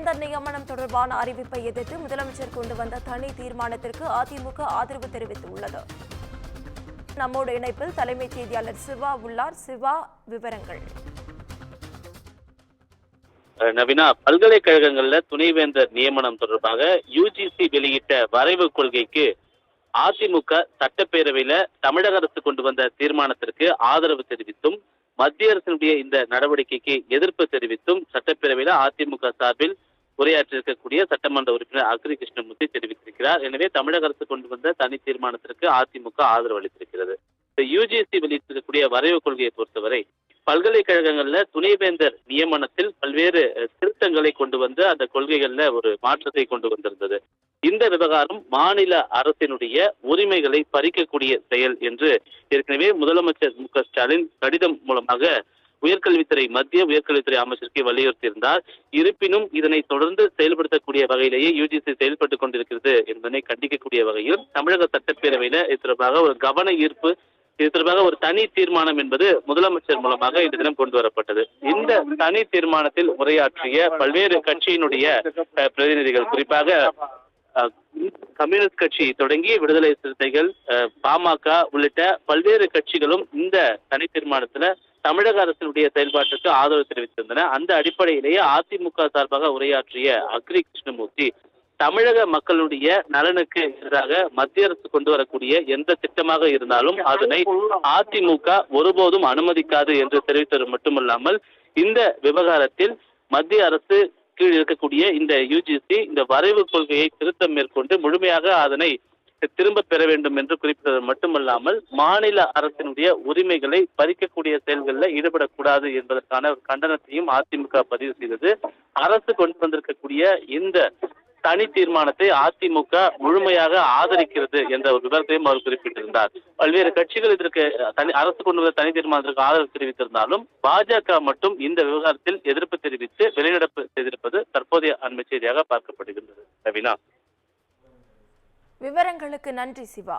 துணைவேந்தர் நியமனம் தொடர்பான அறிவிப்பை எதிர்த்து முதலமைச்சர் கொண்டு வந்த தனி தீர்மானத்திற்கு அதிமுக ஆதரவு தெரிவித்துள்ளது. நம்மோடு இணைப்பில் தலைமைச் செய்தியாளர் சிவா உள்ளார். சிவா, விவரங்கள். நவீனா, பல்கலைக்கழகங்கள்ல துணைவேந்தர் நியமனம் தொடர்பாக யுஜிசி வெளியிட்ட வரைவு கொள்கைக்கு அதிமுக சட்டப்பேரவையில தமிழக அரசு கொண்டு வந்த தீர்மானத்திற்கு ஆதரவு தெரிவித்தும் மத்திய அரசினுடைய இந்த நடவடிக்கைக்கு எதிர்ப்பு தெரிவித்தும் சட்டப்பேரவையில அதிமுக சார்பில் உரையாற்றிருக்கக்கூடிய சட்டமன்ற உறுப்பினர் அக்ரி கிருஷ்ணமூர்த்தி தெரிவித்திருக்கிறார். எனவே தமிழக அரசு கொண்டு வந்த தனி தீர்மானத்திற்கு அதிமுக ஆதரவு அளித்திருக்கிறது. யுஜிசி வெளியிட்டிருக்கக்கூடிய வரைவு கொள்கையை பொறுத்தவரை பல்கலைக்கழகங்கள்ல துணைவேந்தர் நியமனத்தில் பல்வேறு திருத்தங்களை கொண்டு வந்து அந்த கொள்கைகள்ல ஒரு மாற்றத்தை கொண்டு வந்திருந்தது. இந்த விவகாரம் மாநில அரசினுடைய உரிமைகளை பறிக்கக்கூடிய செயல் என்று ஏற்கனவே முதலமைச்சர் மு.க.ஸ்டாலின் கடிதம் மூலமாக மத்திய உயர்கல்வித்துறை அமைச்சருக்கு வலியுறுத்தியிருந்தார். இருப்பினும் இதனை தொடர்ந்து செயல்படுத்தக்கூடிய வகையிலேயே யுஜிசி செயல்பட்டுக் கொண்டிருக்கிறது என்பதனை கண்டிக்கக்கூடிய வகையில் தமிழக சட்டப்பேரவையில இது தொடர்பாக ஒரு கவன ஈர்ப்பு, இது தொடர்பாக ஒரு தனி தீர்மானம் என்பது முதலமைச்சர் மூலமாக இந்த தினம் கொண்டு வரப்பட்டது. இந்த தனி தீர்மானத்தில் உரையாற்றிய பல்வேறு கட்சியினுடைய பிரதிநிதிகள், குறிப்பாக கம்யூனிஸ்ட் கட்சி தொடங்கி விடுதலை சிறுத்தைகள், பாமக உள்ளிட்ட பல்வேறு கட்சிகளும் இந்த தனி தீர்மானத்துல தமிழக அரசினுடைய செயல்பாட்டுக்கு ஆதரவு தெரிவித்திருந்தன. அந்த அடிப்படையிலேயே அதிமுக சார்பாக உரையாற்றிய அக்ரி கிருஷ்ணமூர்த்தி தமிழக மக்களுடைய நலனுக்கு எதிராக மத்திய அரசு கொண்டு வரக்கூடிய எந்த திட்டமாக இருந்தாலும் அதனை அதிமுக ஒருபோதும் அனுமதிக்காது என்று தெரிவித்தது மட்டுமல்லாமல் இந்த விவகாரத்தில் மத்திய அரசு கீழ் இருக்கக்கூடிய இந்த யுஜிசி இந்த வரைவு கொள்கையை திருத்தம் மேற்கொண்டு முழுமையாக அதனை திரும்ப பெற வேண்டும் என்று குறிப்பிட்டது மட்டுமல்லாமல் மாநில அரசினுடைய உரிமைகளை பறிக்கக்கூடிய செயல்களில் ஈடுபடக்கூடாது என்பதற்கான ஒரு கண்டனத்தையும் அதிமுக பதிவு செய்தது. அரசு கொண்டு வந்திருக்கக்கூடிய இந்த தனி தீர்மானத்தை அதிமுக முழுமையாக ஆதரிக்கிறது என்ற ஒரு விவரத்தையும் அவர் குறிப்பிட்டிருந்தார். பல்வேறு கட்சிகள் இதற்கு அரசு கொண்டு வந்த தனி தீர்மானத்திற்கு ஆதரவு தெரிவித்திருந்தாலும் பாஜக மட்டும் இந்த விவகாரத்தில் எதிர்ப்பு தெரிவித்து வெளிநடப்பு செய்திருப்பது தற்போதைய அண்மை செய்தியாக பார்க்கப்படுகின்றது. ரவீனா, விவரங்களுக்கு நன்றி சிவா.